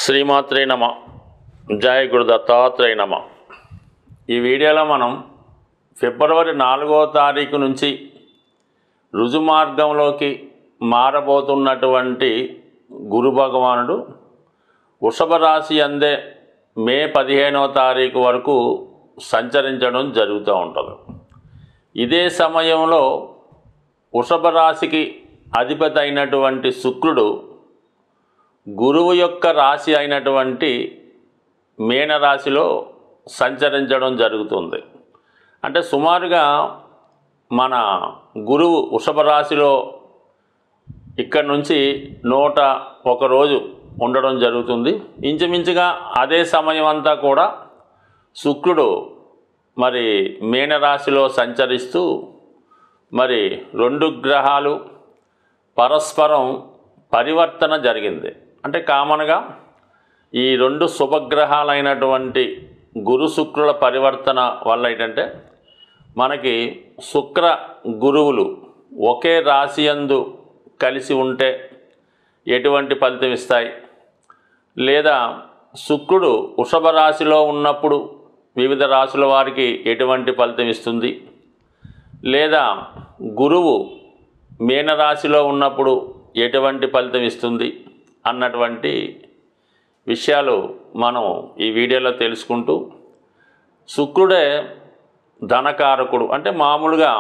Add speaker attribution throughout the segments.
Speaker 1: శ్రీమాత్రే నమ. జయ గురు దత్తాత్రేయ నమ. ఈ వీడియోలో మనం ఫిబ్రవరి 4వ తారీఖు నుంచి రుజుమార్గంలోకి మారబోతున్నటువంటి గురు భగవానుడు వృషభ రాశి అందే మే 15వ తారీఖు వరకు సంచరించడం జరుగుతూ ఉంటుంది. ఇదే సమయంలో వృషభ రాశికి అధిపతి అయినటువంటి శుక్రుడు గురువు యొక్క రాశి అయినటువంటి మీనరాశిలో సంచరించడం జరుగుతుంది. అంటే సుమారుగా మన గురువు వృషభ రాశిలో ఇక్కడి నుంచి 101 రోజు ఉండడం జరుగుతుంది. ఇంచుమించుగా అదే సమయం అంతా కూడా శుక్రుడు మరి మీనరాశిలో సంచరిస్తూ మరి 2 గ్రహాలు పరస్పరం పరివర్తన జరిగింది. అంటే కామన్గా ఈ 2 శుభగ్రహాలైనటువంటి గురు శుక్రుల పరివర్తన వల్ల ఏంటంటే మనకి శుక్ర గురువులు ఒకే రాశి యందు కలిసి ఉంటే ఎటువంటి ఫలితం ఇస్తాయి, లేదా శుక్రుడు వృషభ రాశిలో ఉన్నప్పుడు వివిధ రాశుల వారికి ఎటువంటి ఫలితం ఇస్తుంది, లేదా గురువు మీనరాశిలో ఉన్నప్పుడు ఎటువంటి ఫలితం ఇస్తుంది అన్నటువంటి విషయాలు మనం ఈ వీడియోలో తెలుసుకుంటూ, శుక్రుడే ధనకారకుడు. అంటే మామూలుగా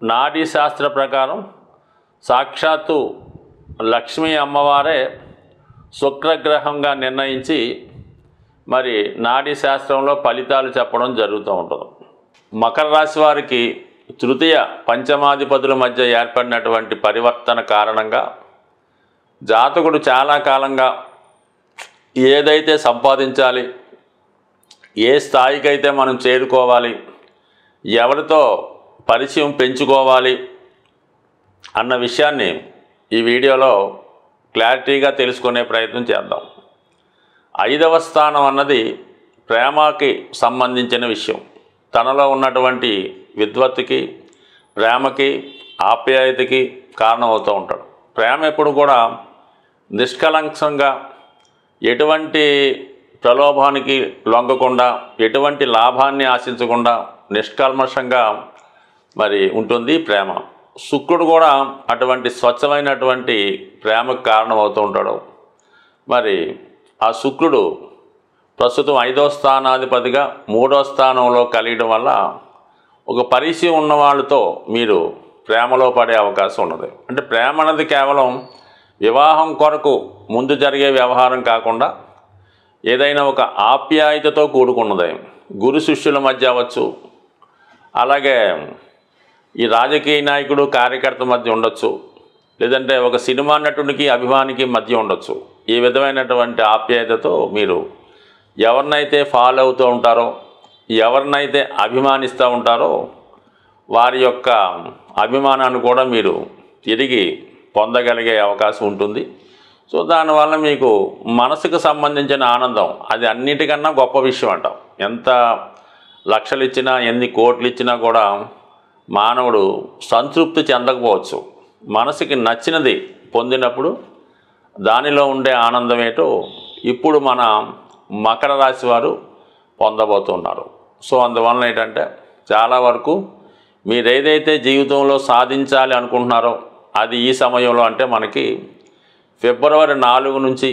Speaker 1: నాడీ శాస్త్ర ప్రకారం సాక్షాత్తు లక్ష్మీ అమ్మవారే శుక్రగ్రహంగా నిర్ణయించి మరి నాడీ శాస్త్రంలో ఫలితాలు చెప్పడం జరుగుతూ ఉంటుంది. మకర రాశి వారికి తృతీయ పంచమాధిపతుల మధ్య ఏర్పడినటువంటి పరివర్తన కారణంగా జాతకుడు చాలా కాలంగా ఏదైతే సంపాదించాలి, ఏ స్థాయికైతే మనం చేరుకోవాలి, ఎవరితో పరిచయం పెంచుకోవాలి అన్న విషయాన్ని ఈ వీడియోలో క్లారిటీగా తెలుసుకునే ప్రయత్నం చేద్దాం. 5వ స్థానం అన్నది ప్రేమకి సంబంధించిన విషయం. తనలో ఉన్నటువంటి విద్వత్తుకి, ప్రేమకి, ఆప్యాయతకి కారణమవుతూ ఉంటాడు. ప్రేమ ఎప్పుడు కూడా నిష్కలంకంగా, ఎటువంటి ప్రలోభానికి లొంగకుండా, ఎటువంటి లాభాన్ని ఆశించకుండా నిష్కల్మషంగా మరి ఉంటుంది ప్రేమ. శుక్రుడు కూడా అటువంటి స్వచ్ఛమైనటువంటి ప్రేమకు కారణమవుతూ ఉంటాడు. మరి ఆ శుక్రుడు ప్రస్తుతం 5వ స్థానాధిపతిగా 3వ స్థానంలో కలియడం వల్ల ఒక పరిచయం ఉన్న వాళ్ళతో మీరు ప్రేమలో పడే అవకాశం ఉన్నది. అంటే ప్రేమ అనేది కేవలం వివాహం కొరకు ముందు జరిగే వ్యవహారం కాకుండా ఏదైనా ఒక ఆప్యాయతతో కూడుకున్నది. గురు శిష్యుల మధ్య అవ్వచ్చు, అలాగే ఈ రాజకీయ నాయకుడు కార్యకర్త మధ్య ఉండొచ్చు, లేదంటే ఒక సినిమా నటునికి అభిమానికి మధ్య ఉండొచ్చు. ఈ విధమైనటువంటి ఆప్యాయతతో మీరు ఎవరినైతే ఫాలో అవుతూ ఉంటారో, ఎవరినైతే అభిమానిస్తూ ఉంటారో వారి యొక్క అభిమానాన్ని కూడా మీరు తిరిగి పొందగలిగే అవకాశం ఉంటుంది. సో దానివల్ల మీకు మనసుకు సంబంధించిన ఆనందం అది అన్నిటికన్నా గొప్ప విషయం అంటాం. ఎంత లక్షలు ఇచ్చినా, ఎన్ని కోట్లు ఇచ్చినా కూడా మానవుడు సంతృప్తి చెందకపోవచ్చు. మనసుకి నచ్చినది పొందినప్పుడు దానిలో ఉండే ఆనందం ఏంటో ఇప్పుడు మన మకర రాశి వారు పొందబోతున్నారు. సో అందువలన ఏంటంటే చాలా వరకు మీరు ఏదైతే జీవితంలో సాధించాలి అనుకుంటున్నారో అది ఈ సమయంలో, అంటే మనకి ఫిబ్రవరి 4 నుంచి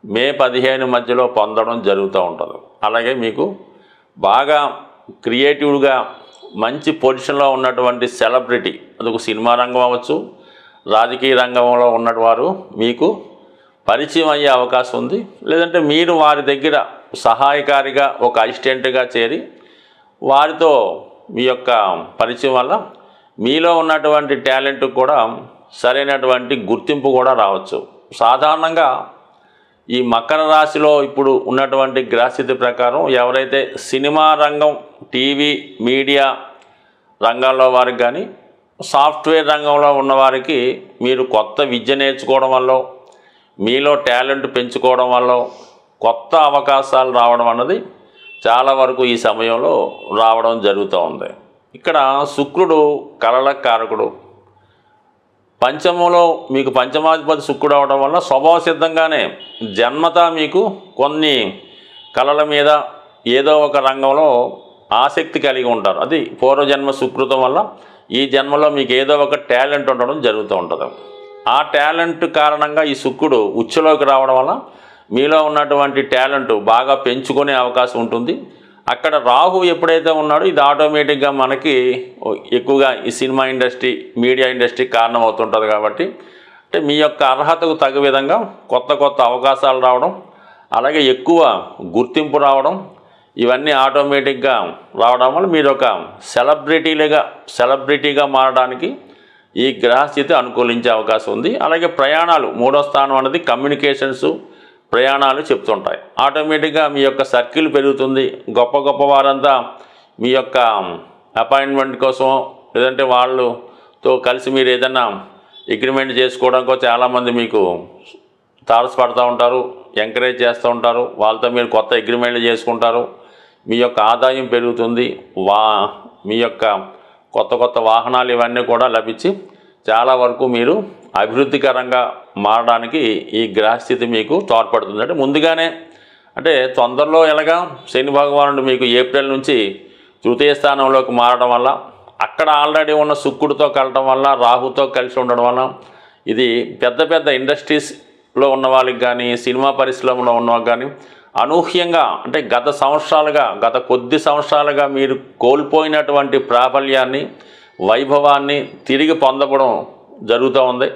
Speaker 1: మే 15 మధ్యలో పొందడం జరుగుతూ ఉంటుంది. అలాగే మీకు బాగా క్రియేటివ్గా మంచి పొజిషన్లో ఉన్నటువంటి సెలబ్రిటీ, అదొక సినిమా రంగం అవ్వచ్చు, రాజకీయ రంగంలో ఉన్నవారు మీకు పరిచయం అయ్యే అవకాశం ఉంది. లేదంటే మీరు వారి దగ్గర సహాయకారిగా ఒక అసిస్టెంట్గా చేరి వారితో మీ యొక్క పరిచయం వల్ల మీలో ఉన్నటువంటి టాలెంట్ కూడా సరైనటువంటి గుర్తింపు కూడా రావచ్చు. సాధారణంగా ఈ మకర రాశిలో ఇప్పుడు ఉన్నటువంటి గ్రహస్థితి ప్రకారం ఎవరైతే సినిమా రంగం, టీవీ, మీడియా రంగాల్లో వారికి కానీ, సాఫ్ట్వేర్ రంగంలో ఉన్నవారికి మీరు కొత్త విద్య నేర్చుకోవడం వల్ల, మీలో టాలెంట్ పెంచుకోవడం వల్ల కొత్త అవకాశాలు రావడం అన్నది చాలా వరకు ఈ సమయంలో రావడం జరుగుతూ ఉంది. ఇక్కడ శుక్రుడు కళల కారకుడు. పంచమంలో మీకు పంచమాధిపతి శుక్రుడు అవడం వల్ల స్వభావ సిద్ధంగానే జన్మతా మీకు కొన్ని కళల మీద ఏదో ఒక రంగంలో ఆసక్తి కలిగి ఉంటారు. అది పూర్వజన్మ సుకృతం వల్ల ఈ జన్మలో మీకు ఏదో ఒక టాలెంట్ ఉండడం జరుగుతూ ఉంటుంది. ఆ టాలెంట్ కారణంగా ఈ శుక్రుడు ఉచ్చులోకి రావడం వల్ల మీలో ఉన్నటువంటి టాలెంట్ బాగా పెంచుకునే అవకాశం ఉంటుంది. అక్కడ రాహు ఎప్పుడైతే ఉన్నాడో ఇది ఆటోమేటిక్గా మనకి ఎక్కువగా ఈ సినిమా ఇండస్ట్రీ, మీడియా ఇండస్ట్రీ కారణం అవుతుంటుంది. కాబట్టి అంటే మీ యొక్క అర్హతకు తగ్గ విధంగా కొత్త కొత్త అవకాశాలు రావడం, అలాగే ఎక్కువ గుర్తింపు రావడం, ఇవన్నీ ఆటోమేటిక్గా రావడం వల్ల మీరు ఒక సెలబ్రిటీగా మారడానికి ఈ గ్రహస్థితి అనుకూలించే అవకాశం ఉంది. అలాగే ప్రయాణాలు, 3వ స్థానం అనేది కమ్యూనికేషన్స్, ప్రయాణాలు చెప్తుంటాయి. ఆటోమేటిక్గా మీ యొక్క సర్కిల్ పెరుగుతుంది. గొప్ప గొప్ప వారంతా మీ యొక్క అపాయింట్మెంట్ కోసం లేదంటే వాళ్ళతో కలిసి మీరు ఏదైనా అగ్రిమెంట్ చేసుకోవడానికో చాలామంది మీకు తారసపడుతూ ఉంటారు, ఎంకరేజ్ చేస్తూ ఉంటారు. వాళ్ళతో మీరు కొత్త అగ్రిమెంట్లు చేసుకుంటారు. మీ యొక్క ఆదాయం పెరుగుతుంది. మీ యొక్క కొత్త కొత్త వాహనాలు ఇవన్నీ కూడా లభించి చాలా వరకు మీరు అభివృద్ధికరంగా మారడానికి ఈ గ్రహస్థితి మీకు తోడ్పడుతుంది. అంటే ముందుగానే, అంటే తొందరలో ఎలాగా శని భగవానుడు మీకు ఏప్రిల్ నుంచి తృతీయ స్థానంలోకి మారడం వల్ల, అక్కడ ఆల్రెడీ ఉన్న శుక్రుడితో కలవడం వల్ల, రాహుతో కలిసి ఉండడం వల్ల ఇది పెద్ద పెద్ద ఇండస్ట్రీస్లో ఉన్న వాళ్ళకి కానీ, సినిమా పరిశ్రమలో ఉన్న వాళ్ళకి కానీ అనూహ్యంగా, అంటే గత కొద్ది సంవత్సరాలుగా మీరు కోల్పోయినటువంటి ప్రాబల్యాన్ని, వైభవాన్ని తిరిగి పొందడం జరుగుతూ ఉంది.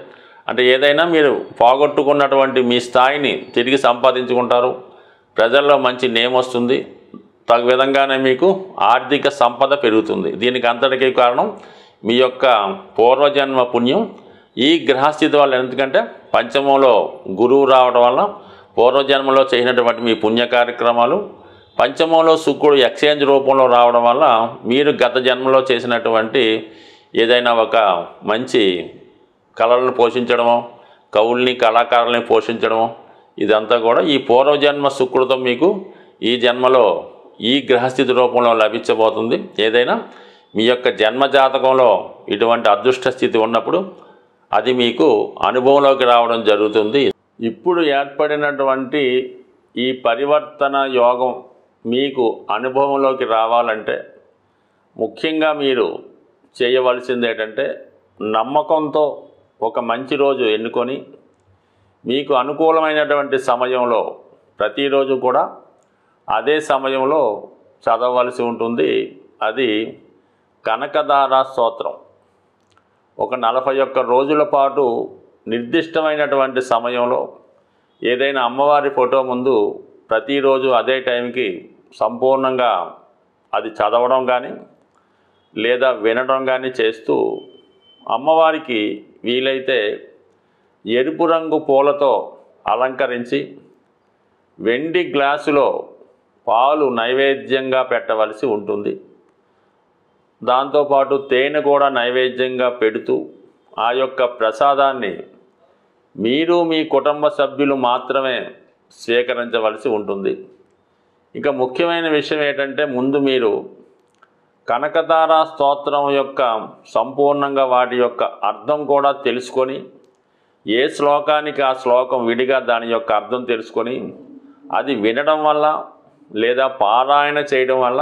Speaker 1: అంటే ఏదైనా మీరు పోగొట్టుకున్నటువంటి మీ స్థాయిని తిరిగి సంపాదించుకుంటారు. ప్రజల్లో మంచి నేమ్ వస్తుంది. తగు విధంగానే మీకు ఆర్థిక సంపద పెరుగుతుంది. దీనికి అంతటికీ కారణం మీ యొక్క పూర్వజన్మ పుణ్యం. ఈ గ్రహస్థితి వల్ల, ఎందుకంటే పంచమంలో గురువు రావడం వల్ల పూర్వజన్మలో చేసినటువంటి మీ పుణ్య కార్యక్రమాలు, పంచమంలో శుక్రుడు ఎక్స్చేంజ్ రూపంలో రావడం వల్ల మీరు గత జన్మలో చేసినటువంటి ఏదైనా ఒక మంచి కళలను పోషించడమో, కవుల్ని, కళాకారుల్ని పోషించడమో, ఇదంతా కూడా ఈ పూర్వజన్మ సుకృతం మీకు ఈ జన్మలో ఈ గ్రహస్థితి రూపంలో లభించబోతుంది. ఏదైనా మీ యొక్క జన్మజాతకంలో ఇటువంటి అదృష్ట స్థితి ఉన్నప్పుడు అది మీకు అనుభవంలోకి రావడం జరుగుతుంది. ఇప్పుడు ఏర్పడినటువంటి ఈ పరివర్తన యోగం మీకు అనుభవంలోకి రావాలంటే ముఖ్యంగా మీరు చేయవలసింది ఏంటంటే, నమ్మకంతో ఒక మంచి రోజు ఎన్నుకొని మీకు అనుకూలమైనటువంటి సమయంలో ప్రతిరోజు కూడా అదే సమయంలో చదవవలసి ఉంటుంది. అది కనకదార స్తోత్రం. ఒక 41 రోజుల పాటు నిర్దిష్టమైనటువంటి సమయంలో ఏదైనా అమ్మవారి ఫోటో ముందు ప్రతిరోజు అదే టైంకి సంపూర్ణంగా అది చదవడం కానీ లేదా వినడం కానీ చేస్తూ, అమ్మవారికి వీలైతే ఎరుపు రంగు పూలతో అలంకరించి వెండి గ్లాసులో పాలు నైవేద్యంగా పెట్టవలసి ఉంటుంది. దాంతోపాటు తేనె కూడా నైవేద్యంగా పెడుతూ ఆ యొక్క ప్రసాదాన్ని మీరు మీ కుటుంబ సభ్యులు మాత్రమే స్వీకరించవలసి ఉంటుంది. ఇక ముఖ్యమైన విషయం ఏంటంటే, ముందు మీరు కనకదార స్తోత్రం యొక్క సంపూర్ణంగా వాటి యొక్క అర్థం కూడా తెలుసుకొని, ఏ శ్లోకానికి ఆ శ్లోకం విడిగా దాని యొక్క అర్థం తెలుసుకొని అది వినడం వల్ల లేదా పారాయణ చేయడం వల్ల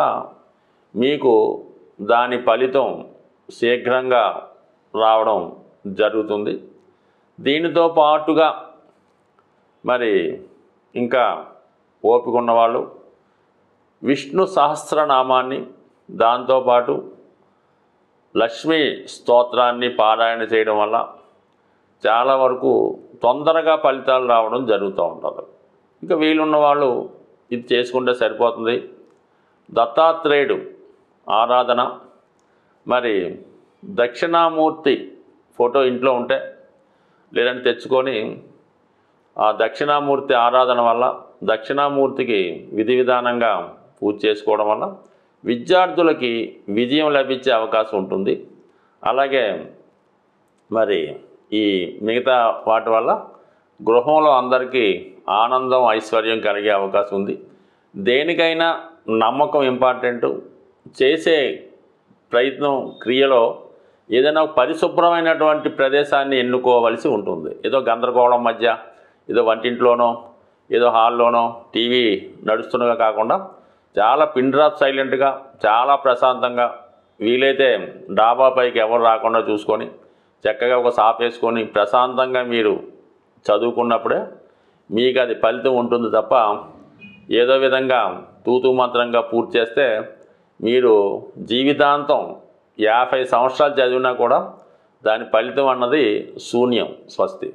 Speaker 1: మీకు దాని ఫలితం శీఘ్రంగా రావడం జరుగుతుంది. దీనితో పాటుగా మరి ఇంకా ఓపిక ఉన్నవాళ్ళు విష్ణు సహస్రనామాన్ని, దాంతోపాటు లక్ష్మీ స్తోత్రాన్ని పారాయణ చేయడం వల్ల చాలా వరకు తొందరగా ఫలితాలు రావడం జరుగుతూ ఉంటుంది. ఇంకా వీలున్న వాళ్ళు ఇది చేసుకుంటే సరిపోతుంది. దత్తాత్రేయుడు ఆరాధన, మరి దక్షిణామూర్తి ఫోటో ఇంట్లో ఉంటే లేదంటే తెచ్చుకొని ఆ దక్షిణామూర్తి ఆరాధన వల్ల, దక్షిణామూర్తికి విధి విధానంగా పూజ చేసుకోవడం వల్ల విద్యార్థులకి విజయం లభించే అవకాశం ఉంటుంది. అలాగే మరి ఈ మిగతా వాటి వల్ల గృహంలో అందరికీ ఆనందం, ఐశ్వర్యం కలిగే అవకాశం ఉంది. దేనికైనా నమ్మకం ఇంపార్టెంటు. చేసే ప్రయత్నం, క్రియలో ఏదైనా పరిశుభ్రమైనటువంటి ప్రదేశాన్ని ఎన్నుకోవలసి ఉంటుంది. ఏదో గందరగోళం మధ్య ఏదో వంటింట్లోనో ఏదో హాల్లోనో టీవీ నడుస్తుండగా కాకుండా చాలా పిన్ డ్రాప్ సైలెంట్గా చాలా ప్రశాంతంగా వీలైతే డాబా పైకి ఎవరు రాకుండా చూసుకొని చక్కగా ఒక సాప్ వేసుకొని ప్రశాంతంగా మీరు చదువుకున్నప్పుడే మీకు అది ఫలితం ఉంటుంది తప్ప ఏదో విధంగా తూతూ మంత్రంగా పూర్తి చేస్తే మీరు జీవితాంతం 50 సంవత్సరాలు చదివినా కూడా దాని ఫలితం అన్నది శూన్యం. స్వస్తి.